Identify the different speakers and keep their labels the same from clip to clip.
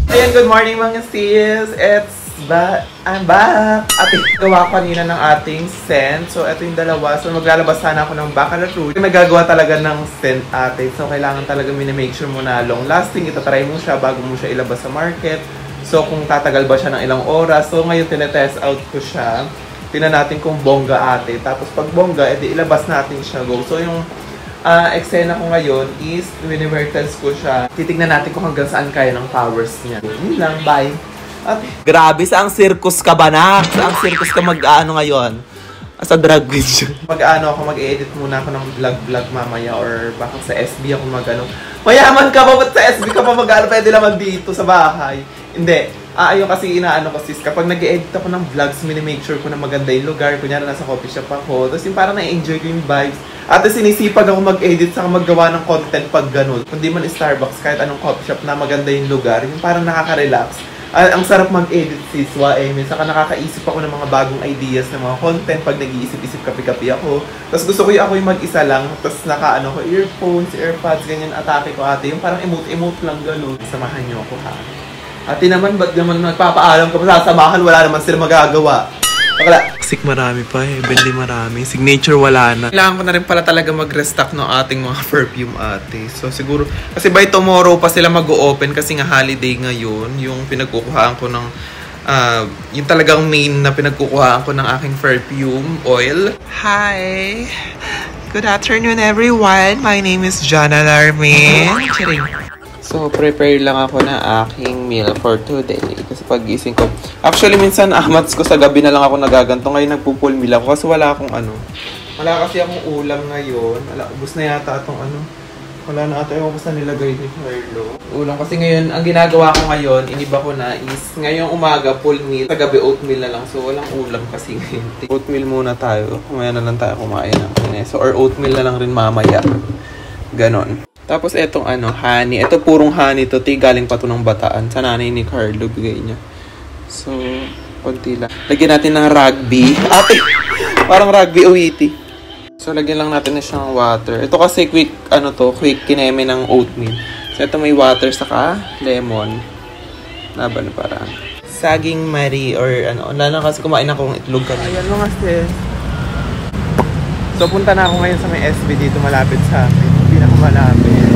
Speaker 1: Ayan, good morning mga sis. I'm back. At gawa kanina ng ating scent. So, ito yung dalawa. So, maglalabas sana ako ng baccarat root. Nagagawa talaga ng scent ate. So, kailangan talaga minimake sure mo na long lasting. Itatry mo siya bago mo siya ilabas sa market. So, kung tatagal ba siya ng ilang oras. So, ngayon tinetest out ko siya. Tingnan natin kung bongga ate. Tapos, pag bongga, edi ilabas natin siya go. So, yung eksena ko ngayon is mini-test ko siya. Titignan natin kung hanggang saan kaya ng powers niya. Yun lang, bye. At grabe, saang circus ka ba na? Saang circus ka mag-ano ngayon? As a drag queen siya. Mag-ano ako, mag-edit muna ako ng vlog mamaya or baka sa SB ako mag-ano. Mayaman ka ba? Ba't sa SB ka pa mag-ano? Pwede naman dito sa bahay. Hindi. Ayun kasi inaano ko sis, kapag nag-edit ako ng vlogs, mini-make sure ko na maganda yung lugar. Kunyari nasa coffee shop ako. Tapos yung parang na-enjoy ko yung vibes. At sinisipag ako mag-edit saka maggawa ng content pag ganun. Kung di man Starbucks, kahit anong coffee shop na maganda yung lugar, yung parang nakaka-relax. Ang sarap mag-edit sis, minsan ka nakakaisip ako ng mga bagong ideas ng mga content pag nag-iisip-isip kapi-kapi ako. Tapos gusto ko yung ako yung mag-isa lang, tapos naka-ano ko, earphones, earpods, ganyan, atake ko ate. Yung parang emote-emote lang ganun. Samahan niyo ako ha. Ate naman, ba't naman nagpapaalam ka pa sasamahan? Wala naman sila magagawa. Wala. Sik marami pa eh. Bendy marami. Signature wala na. Kailangan ko na rin pala talaga mag-restock ng ating mga perfume ate. So siguro, kasi by tomorrow pa sila mag-o-open kasi nga holiday ngayon. Yung pinagkukuhaan ko ng, yung talagang main na pinagkukuhaan ko ng aking perfume oil. Hi! Good afternoon everyone. My name is Jana Larmin. So, prepare lang ako na aking meal for today. Kasi pag-gising ko, actually minsan ahmats ko sa gabi na lang ako nagaganto. Ngayon nagpupul meal ako kasi wala akong ano. Wala kasi akong ulam ngayon. Wala, ubos na yata itong ano. Wala na ata yung ubos na nilagay ni Carlo. Ulam kasi ngayon, ang ginagawa ko ngayon, iniba ko na is ngayong umaga full meal. Sa gabi oatmeal na lang. So, walang ulam kasi ngayon. Oatmeal muna tayo. Mamaya na lang tayo kumain ng kineso. Or oatmeal na lang rin mamaya. Ganon. Tapos etong ano, honey. Ito purong honey to. Galing pa to ng Bataan. Sa nanay ni Carlo, bigay niya. So, konti lang. Lagyan natin ng rugby. Ate! Parang rugby uwiti. So, lagyan lang natin na siyang water. Ito kasi quick, ano to, quick kineme ng oatmeal. So, ito may water saka lemon. Laban na parang. Saging Marie or ano. Lalo kasi kumain akong itlog kami. Ayan mga sis. So, punta na ako ngayon sa may SB dito malapit sa akin. Pinakamalapit.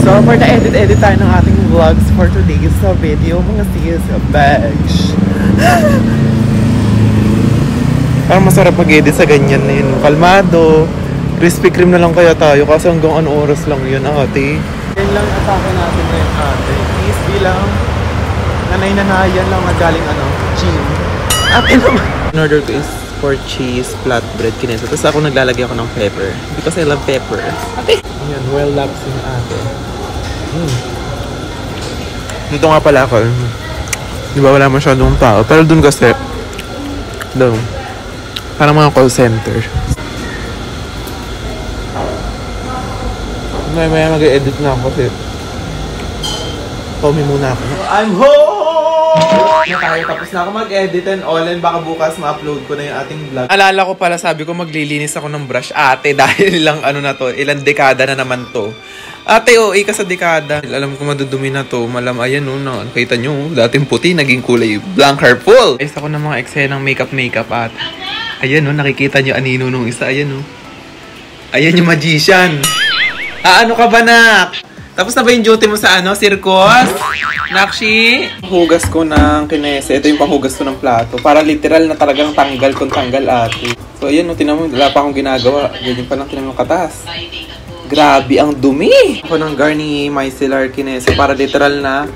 Speaker 1: So, for the edit tayo ng ating vlogs for today's video, mga sis, bags. Parang masarap mag-edit sa ganyan na yun. Kalmado. Krispy Kreme na lang kaya tayo kasi hanggang ano oras lang yun, ate. Yan lang atake natin ngayon, ate. Please bilang nanay-nanayan lang na galing gym. Ate naman. In order ko is for cheese, flatbread, kineso. Tapos ako naglalagay ako ng pepper. Because I love pepper. Ate! Ayan, well loved si ate. Dito nga pala ako. Di ba wala masyadong tao? Pero dun kasi, doon. Parang mga call center. May mag-edit na ako kasi Tommy muna ako. I'm home! Tapos na ako mag-edit and all and baka bukas ma-upload ko na yung ating vlog. Alala ko pala, sabi ko maglilinis ako ng brush ate dahil ilang ano na to, ilang dekada na naman to. Ate, OA ka sa dekada. Alam ko madudumi na to. Malam, ayan o, nakita nyo, dating puti, naging kulay blank purple. Ayos ako ng mga eksenang makeup at ayan o, nakikita nyo anino nung isa, ayan o. Ayan yung magician. Ano ka ba, nak? Tapos na ba yung duty mo sa circus? Nakshi? Hugas ko ng kinese. Ito yung panghugas ko ng plato. Para literal na talagang tanggal kung tanggal ate. So ayan o, tinan mo, wala pa akong ginagawa. Ganyan pa lang tinan mo katas. Grabe ang dumi! Ako ng Garnier Micellar Kinese para literal na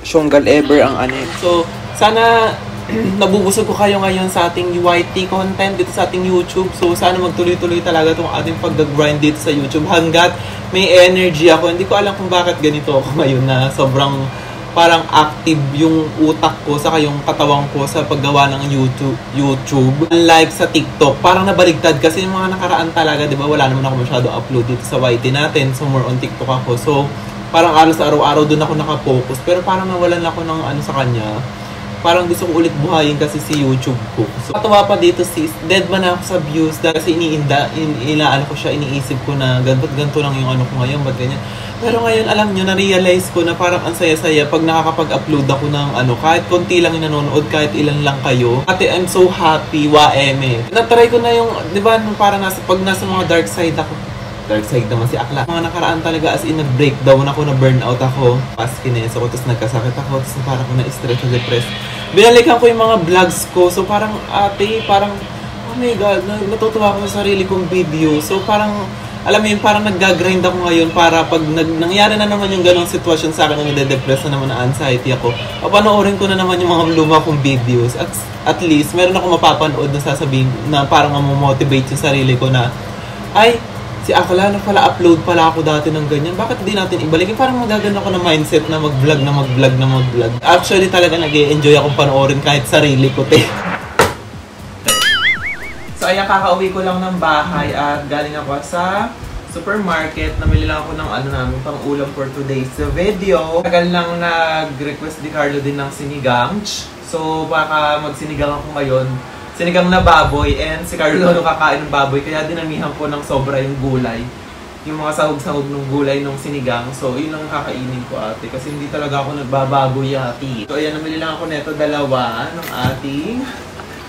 Speaker 1: syonggal ever ang anik. So, sana nabubusog ko kayo ngayon sa ating UIT content dito sa ating YouTube. So, sana magtuloy-tuloy talaga itong ating pag-grind dito sa YouTube hanggat may energy ako. Hindi ko alam kung bakit ganito ako ngayon na sobrang parang active yung utak ko saka yung katawang ko sa paggawa ng YouTube. Unlike sa TikTok, parang nabaligtad kasi yung mga nakaraan talaga, di ba? Wala naman ako masyado upload dito sa YT natin. So, more on TikTok ako. So, parang alos araw-araw doon ako nakapokus. Pero parang nawalan ako ng sa kanya. parang gusto ko ulit buhayin kasi si YouTube ko. So, katuwa pa dito sis, dead man ako sa views dahil kasi inaano ko siya, iniisip ko na ganito lang yung ano ko ngayon, ba't ganyan. Pero ngayon, alam nyo, na-realize ko na parang ang saya-saya pag nakakapag-upload ako ng ano, kahit konti lang yung nanonood, kahit ilan lang kayo. Ate, I'm so happy, eme. Natry ko na yung, di ba, parang pag nasa mga dark side ako, dark side naman si Akla. Mga nakaraan talaga as in nag-breakdown ako, na-burnout ako. Paskines ako, tapos nagkasakit ako, tapos parang ako na-stress, na-depress. Binalikan ko yung mga vlogs ko. So parang ate, parang, oh my God, natutuwa ako sa sarili kong video. So parang, alam mo yun, parang nag-grind ako ngayon para pag nangyari na naman yung ganong sitwasyon sa akin na nade-depress na naman na anxiety ako, papanoorin ko na naman yung mga luma kong videos. At least, meron ako mapapanood na sasabihin na parang mamomotivate yung sarili ko na, ay, si Akala na pala, upload pala ako dati ng ganyan. Bakit di natin ibalik? Parang magaganda ako ng mindset na mag-vlog. Actually talaga nag-e-enjoy akong panoorin kahit sarili ko, te. So ayan, kakauwi ko lang ng bahay at galing ako sa supermarket. Namili lang ako ng ano namin, pang ulam for today's video. Tagal lang nag-request ni Carlo din ng sinigang. So baka magsinigang ako ngayon. Sinigang na baboy, and si Carlo kakain ng baboy, kaya dinamihan ko ng sobra yung gulay. Yung mga sahog-sahog ng gulay ng sinigang. So, yun ang kakainin ko, ate. Kasi hindi talaga ako nagbababoy, ate. So, ayan, namili lang ako neto dalawa ng ating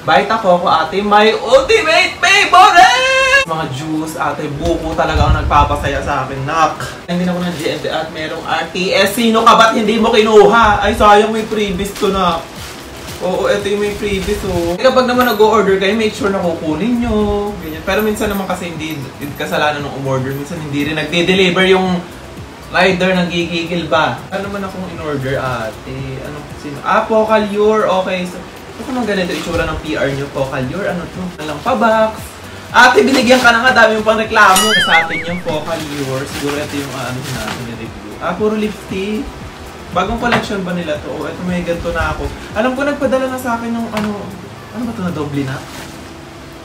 Speaker 1: Vita Coco, ate. My ultimate favorite! Mga juice, ate. Buko talaga ang nagpapasaya sa akin, nak. Hindi na ako ng GNT at merong RTS. Sino ka ba't hindi mo kinuha? Ay, sayang may freebies to, nak. Oo, ito yung may freebies, oh. Kapag naman nag-o-order kayo, make sure na kukunin nyo. Ganyan. Pero minsan naman kasi hindi kasalanan ng umorder. Minsan hindi rin nagde-deliver yung rider, nagkikikil ba. Ano naman akong in-order, ate? Anong sino? Pocalure, okay. So, ito kung ganito itsura ng PR nyo, Pocalure. Ano to? Walang pa-box. Ate, binigyan ka na nga, dami yung pang reklamo. Sa atin yung Pocalure. Siguro ito yung ano natin review. Puro lipstick. Bagong collection ba nila to? Ito may ganito na ako. Alam ko nagpadala na sa akin yung ano ba ito na doble na?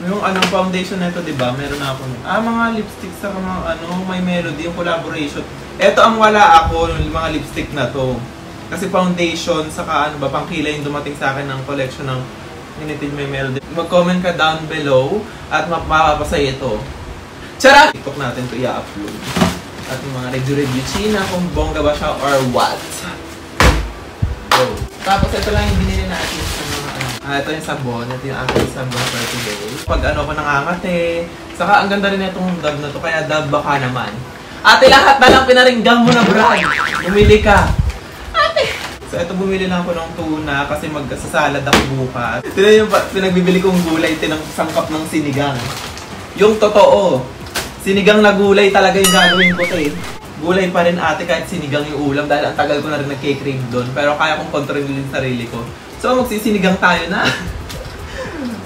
Speaker 1: Yung anong foundation na ito, diba? Meron na ako. Mga lipstick sa mga may melody, yung collaboration. Ito ang wala ako, yung mga lipstick na to. Kasi foundation, saka pang kilay yung dumating sa akin ng collection ng United May Melody. Mag-comment ka down below at mapapasay ito. Charot! TikTok natin ito i-upload. At yung mga review China kung bongga ba siya or what. So, tapos ito lang yung binili natin sa mga ito yung sabon. Ito yung aking sabon for today. Pag ako nangangate. Saka ang ganda rin itong dab na to. Kaya dab baka naman. Ate, lahat na lang pinaringgan mo na, brad. Bumili ka. Ate! So ito bumili lang ako ng tuna kasi magsasalad ako bukas. Ito yung pinagbibili kong gulay. Sangkap ng sinigang. Yung totoo. Sinigang na gulay talaga yung gagawin ko, te. Gulay pa rin, ate, kahit sinigang yung ulam dahil ang tagal ko na rin nagke-crave doon. Pero kaya kong kontrolin sarili ko. So, magsisinigang tayo na.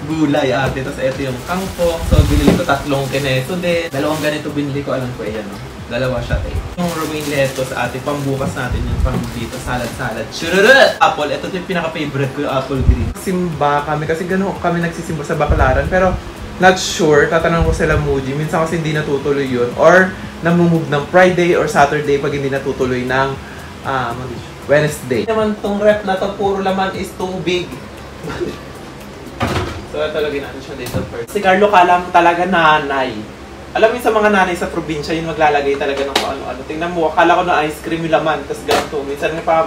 Speaker 1: Gulay, ate. Tapos ito yung kangkong. So, binili ko 3 kineso din. 2 ganito binili ko. Alam ko, ayan, no? 2 siya, te. Yung romaine lettuce, ate. Pambukas natin yung pang dito. Salad. Chururut! Apple. Ito yung pinaka-favorite ko, yung apple green. Simba kami. Kasi gano'n kami nagsisimba sa Baclaran. Pero, not sure, tatanong ko sila Muji. Minsan kasi hindi natutuloy yun. Or namumove ng Friday or Saturday pag hindi natutuloy ng Wednesday. Naman tong rep na to, puro laman is tubig. So, talagyan natin siya dito first. Si Carlo Kalam talaga nanay. Alam mo sa mga nanay sa probinsya, yun maglalagay talaga ng ano-ano. Tingnan mo, akala ko na ice cream yung laman, tapos ganito. Minsan nga pa,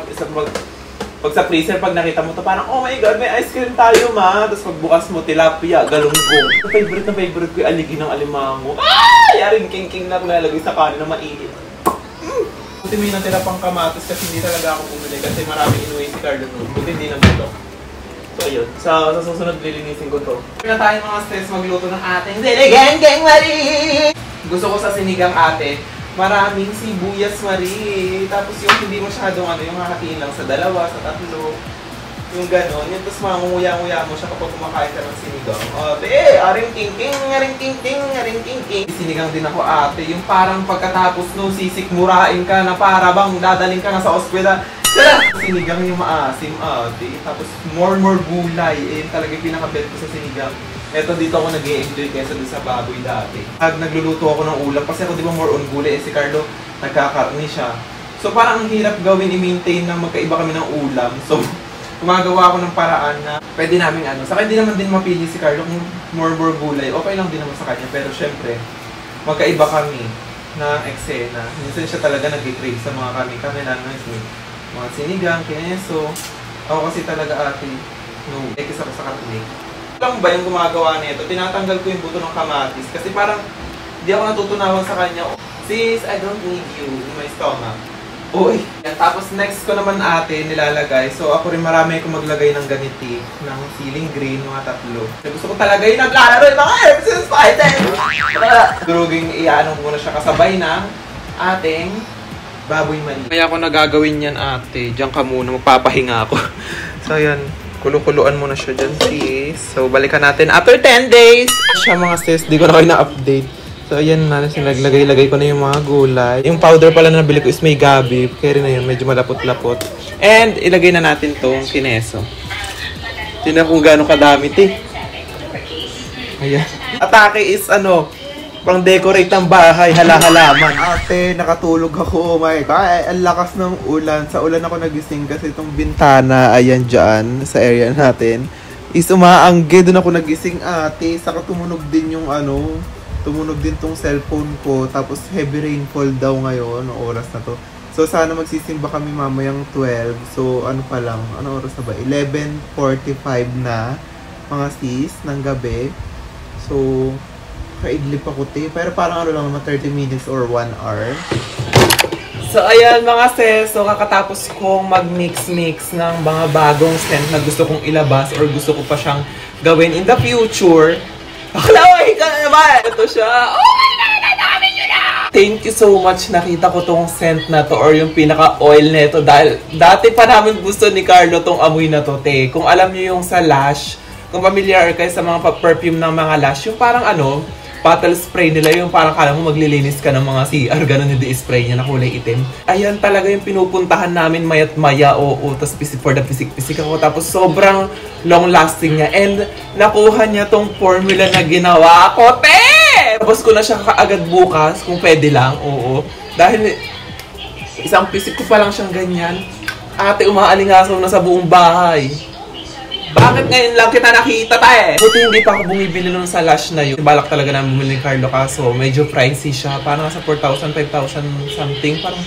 Speaker 1: pag sa freezer, pag nakita mo to, parang, oh my God, may ice cream tayo, ma. Tapos pagbukas mo, tilapia, galunggong. Favorite ko yung aligi ng alimango. Yaring king-king na lalagay sa kanin na mainit. Buti may natira pang kamatis kasi hindi talaga ako bumili kasi maraming inuwi si Carlo noon. Buti hindi na ito. So, yun. Sa susunod, lilinisin ko to. Kaya tayo mga stress magluto ng ating sinigang Marie! Gusto ko sa sinigang, ate, maraming sibuyas, Marie. Tapos yung hindi masyadong yung hahatiin lang sa 2, sa 3. Yung gano'n. Yung tapos mangunguya-nguya mo siya kapag kumakain ka ng sinigang. Ate, aring ting-ting. Sinigang din ako, ate. Yung parang pagkatapos no, sisikmurain ka na para bang dadaling ka na sa ospital. Sinigang yung maasim, ate. Tapos more gulay. Talaga yung pinaka-bet ko sa sinigang. Eto dito ako nag-e-enjoy kesa doon sa baboy dati. Pag nagluluto ako ng ulam, kasi ako di ba more on gulay, si Carlo nagkakarni siya. So parang ang hirap gawin i-maintain na magkaiba kami ng ulam. So gumagawa ako ng paraan na pwede namin ano. Saka hindi naman din mapili si Carlo kung more gulay. Okay lang din naman sa kanya. Pero syempre, magkaiba kami na eksena. Minsan siya talaga nag-crave sa mga kami lang mga sinigang, kineso. Ako kasi talaga ate, no, kasi ako sa karne. Lang ba yung gumagawa nito? Tinatanggal ko yung buto ng kamatis kasi parang hindi ako natutunawan sa kanya. Sis, I don't need you in my stomach. Uy! Tapos next ko naman ate, nilalagay. So ako rin marami akong maglagay ng ganiti, ng ceiling green, mga 3. So, gusto ko talaga yung naglalaro yung mga herbs and spices! Duruging ianong muna siya kasabay ng ating baboy mali. Kaya ako nagagawin yan ate. Diyan ka muna, magpapahinga ako. So yan, kulukuluan muna siya dyan sis. So balikan natin after 10 days! Siya mga sis, di ko na kayo na-update. So, ayan na. Naglagay ko na yung mga gulay. Yung powder pala na nabili ko is may gabi. Kaya na yun. Medyo malapot-lapot. And, ilagay na natin tong kineso. Tingnan kung gaano kadami, ti. Ayan. Atake is, pang decorate ng bahay. Hala-halaman. Ate, nakatulog ako. Oh my God. Ang lakas ng ulan. Sa ulan ako nagising kasi itong bintana, ayan dyan, sa area natin, is umaangge. Doon ako nagising, ate. Saka tumunog din yung tumunog din tong cellphone ko, tapos heavy rainfall daw ngayon, oras na to. So, sana magsisimba kami mamayang 12. So, ano pa lang, ano oras na ba? 11:45 na, mga sis, ng gabi. So, kaidlip ako, te. Pero parang lang, mga 30 minutes or 1 hour. So, ayan mga sis. So, kakatapos kong mag-mix-mix ng mga bagong scent na gusto kong ilabas or gusto ko pa siyang gawin in the future. Aklaway ka na naman! Ito siya. Oh my God! Nadami nyo na! Thank you so much. Nakita ko tong scent na to or yung pinaka-oil nito dahil dati pa namin gusto ni Carlo tong amoy na to, te. Kung alam nyo yung sa Lush, kung familiar kayo sa mga perfume ng mga Lush, yung parang bottle spray nila, yung parang kala mo maglilinis ka ng mga CR, ganun hindi spray niya na kulay itim. Ayan talaga yung pinupuntahan namin mayat maya, tapos for the pisik-pisik ako, tapos sobrang long lasting niya, and nakuha niya tong formula na ginawa ko, te! Tapos ko na siya kaagad bukas, kung pwede lang, dahil isang pisik ko pa lang siyang ganyan, ate umaalingasaw na sa buong bahay. Bakit ngayon lang kita nakita, tayo? Buti hindi pa ako bumibili nun sa Lush na yun. Balak talaga namin bumili ni Carlo kaso medyo pricey siya. Parang sa 4,000, 5,000 something. Parang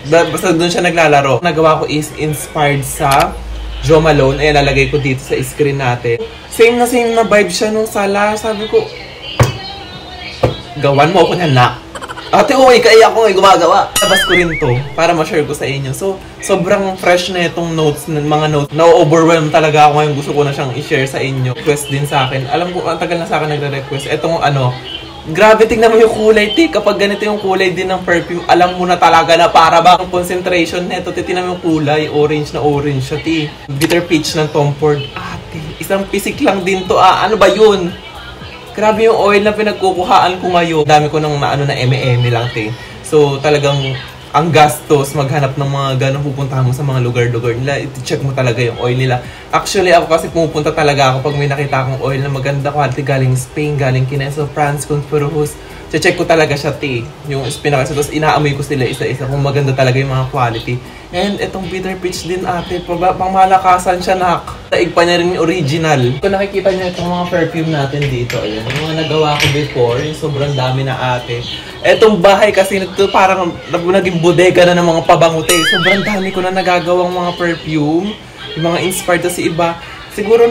Speaker 1: basta doon siya naglalaro. Nagawa ko is inspired sa Jo Malone. Ayan, lalagay ko dito sa screen natin. Same na vibe siya nung sa Lush. Sabi ko, gawan mo ako niyan na. Ate, kaya ako gumagawa. Labas ko rin to para ma-share ko sa inyo. So, sobrang fresh na itong notes, mga notes. Na-overwhelm talaga ako ngayon. Gusto ko na siyang i-share sa inyo. Request din sa akin. Alam ko, ang tagal na sa akin nagre-request. Itong grabe, tignan mo yung kulay, te. Kapag ganito yung kulay din ng perfume, alam mo na talaga na para ba ang concentration nito. Tignan mo yung kulay. Orange na orange siya, te. Bitter peach ng Tom Ford. Ate, isang pisik lang din to. Ano ba yun? Grabe yung oil na pinagkukuhaan ko ngayon. Dami ko ng na eme-eme lang, te. So, talagang ang gastos maghanap ng mga ganong pupuntahan mo sa mga lugar-lugar nila. I-check mo talaga yung oil nila. Actually, ako kasi pumupunta talaga ako pag may nakita akong oil na maganda quality galing Spain, galing Kineso, France, Conspirus. Check ko talaga siya, te. Yung pinakasa. Tapos inaamoy ko sila isa-isa kung maganda talaga yung mga quality. And itong bitter peach din, ate. Pangmalakasan siya, nak. Taig pa niya rin yung original. Kung nakikita niyo itong mga perfume natin dito, ayan. Yung mga nagawa ko before, yung sobrang dami na, ate. Etong bahay kasi ito parang naging bodega na ng mga pabangote. Sobrang dami ko na nagagawang mga perfume. Yung mga inspired sa iba. Siguro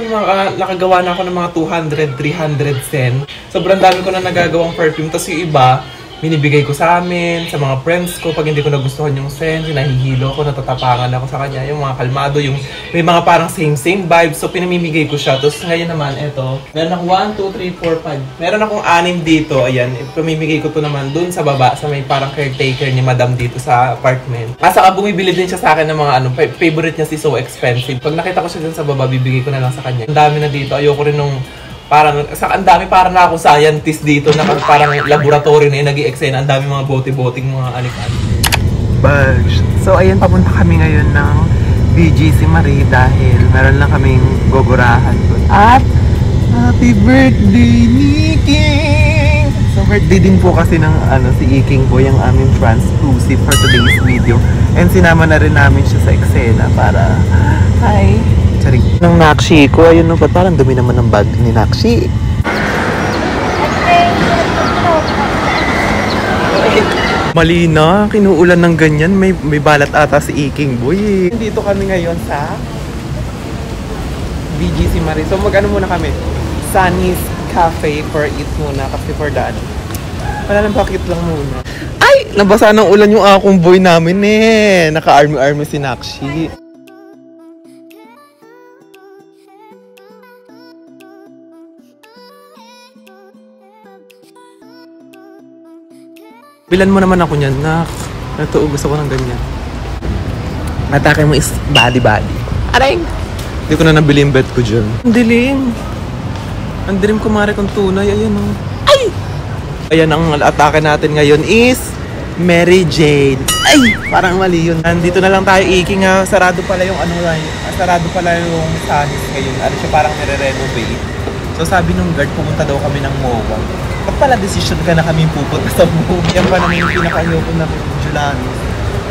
Speaker 1: nakagawa na ako ng mga 200, 300 sen. Sobrang dami ko na nagagawang perfume. Tapos yung iba, binibigay ko sa amin, sa mga friends ko. Pag hindi ko nagustuhan yung scent, nahihilo ko, natatapangan ako sa kanya. Yung mga kalmado, yung may mga parang same vibes. So, pinamimigay ko siya. Tapos ngayon naman, eto. Meron akong 1, 2, 3, 4, 5. Meron akong 6 dito. Ayan, pamimigay ko to naman dun sa baba, sa may parang caretaker ni madam dito sa apartment. Saka bumibili din siya sa akin ng mga favorite niya si So Expensive. Pag nakita ko siya dun sa baba, bibigay ko na lang sa kanya. Ang dami na dito. Ayoko rin nung parang, ang dami para na ako scientist dito na parang laboratory na yung nag-i-eksena. Ang dami mga bote-boting mga alikan. Bags. So, ayan, papunta kami ngayon ng BGC Marie dahil meron lang kaming gogurahan doon. At, happy birthday, Niking! So, birthday din po kasi ng si Iking po, yung aming transclusive for today's video. And sinama na rin namin siya sa eksena para, hi! Sorry. Ng Nakshi ko, ayun no, ba't parang dumi naman ng bag ni Nakshi? Mali na, kinuulan ng ganyan, may balat ata si Iking Boy. Dito kami ngayon sa BGC Marie. So mag-ano muna kami? Sunny's Cafe for eat muna kasi for the ano. Wala nang bakit lang muna. Ay! Nabasa ng ulan yung akong boy namin eh. Naka-army-army si Nakshi. Bilan mo naman ako niyan, Nak. Ito, gusto ko ng ganyan. Atake mo is body-body. Aray! Hindi ko na nabili yung bet ko dyan. Ang dilim. Ang dilim kumare kong tunay. Ayan o. Ay! Ayan, ang atake natin ngayon is Mary Jane. Ay! Parang mali yun. Nandito na lang tayo, Iking ha. Sarado pala yung ano lang. Sarado pala yung Sunny's ngayon. Ano siya, parang nire-renovate. So sabi nung guard, pumunta daw kami ng MOA. Pag pala decision ka na kami pupunta sa MOA. Yan pa naman yung pinaka-ayoko na Julanis.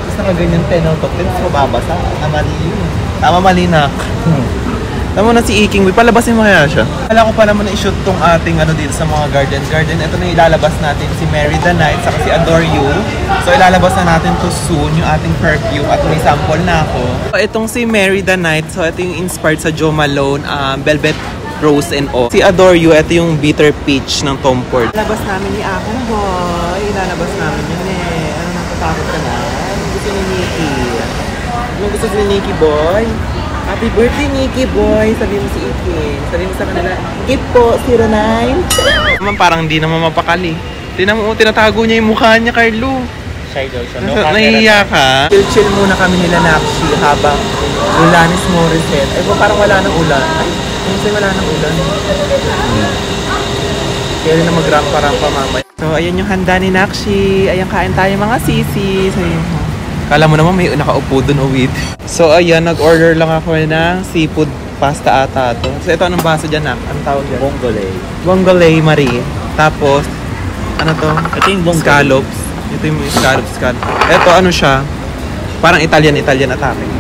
Speaker 1: Tapos nakaganyan 10 out of 10. So babasa. Mali yun. Tama, mali na. Tama na si Iking. Palabasin mo kaya siya. Kala ko pa naman na i-shoot tong ating ano dito sa mga garden. Ito na ilalabas natin si Mary the Night saka si Adore You. So ilalabas na natin to soon yung ating perfume at may sample na ako. So itong si Mary the Night. So ito yung inspired sa Jo Malone, Velvet Rose and O. Si Adore You, ito yung Bitter Peach ng Tom Ford. Ilalabas namin ni Akong Boy. Ilalabas namin yun eh. Ano natatakot ka na? Ano gusto ni Nikki? Ano gusto ni Nikki Boy? Happy birthday, Nikki Boy! Sabi mo si Iking. Sabi mo sa kanila, gift po, 09. Naman parang hindi naman mapakali. Tinan mo, tinatago niya yung mukha niya, Carlo.
Speaker 2: Shy daw siya.
Speaker 1: Nahihiya ka? Chill muna kami nila Nakshi habang Alanis Morissette. Eh, parang wala nang ulan. Ay, minsan wala nang ulan. Kaya rin na magrampa-rampa mamaya. So, ayan yung handa ni Nakshi. Ayan, kain tayo mga sisi. So, yun. Kala mo naman may nakaupo dun o with. So ayan, nag-order lang ako ng seafood pasta ata to. So ito, anong basa dyan, Nak? Anong tawag dyan?
Speaker 2: Vongole.
Speaker 1: Vongole Marie. Tapos, ano to?
Speaker 2: Ito yung vongole.
Speaker 1: Scallops. Ito yung scallops. Ito, ano siya? Parang Italian atake.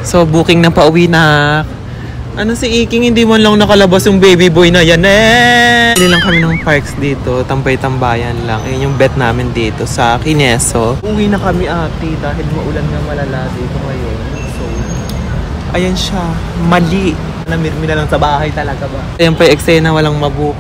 Speaker 1: So, booking na pauwi na. Ano si Iking, hindi mo lang nakalabas yung baby boy na yan eh. Hindi lang kami ng parks dito, tambay-tambayan lang. Ayun yung bet namin dito sa Kineso. Uwi na kami ate dahil maulan nga malala dito ngayon. So, ayan siya. Mali. Namirmi na lang sa bahay talaga ba? Ayan pa yung eksena, walang mabook.